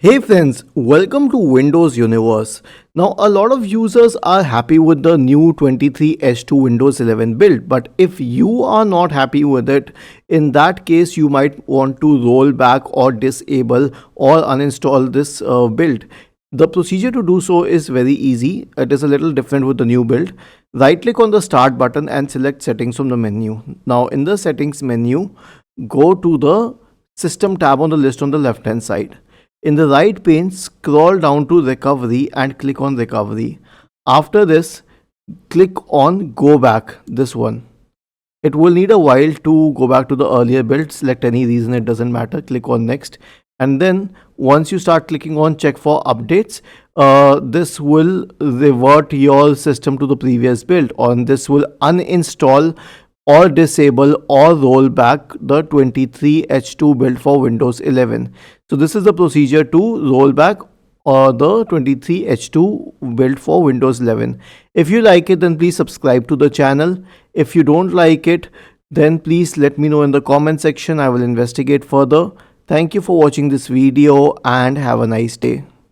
Hey friends, welcome to Windows Universe. Now, a lot of users are happy with the new 23H2 Windows 11 build, but if you are not happy with it, in that case, you might want to roll back or disable or uninstall this build. The procedure to do so is very easy. It is a little different with the new build. Right click on the Start button and select Settings from the menu. Now, in the Settings menu, go to the System tab on the list on the left hand side. In the right pane, scroll down to Recovery and click on Recovery. After this, click on Go Back, this one. It will need a while to go back to the earlier build. Select any reason, it doesn't matter. Click on Next. And then once you start clicking on Check for Updates, this will revert your system to the previous build, or this will uninstall or disable or roll back the 23H2 build for Windows 11. So this is the procedure to roll back the 23H2 build for Windows 11. If you like it, then please subscribe to the channel. If you don't like it, then please let me know in the comment section. I will investigate further. Thank you for watching this video and have a nice day.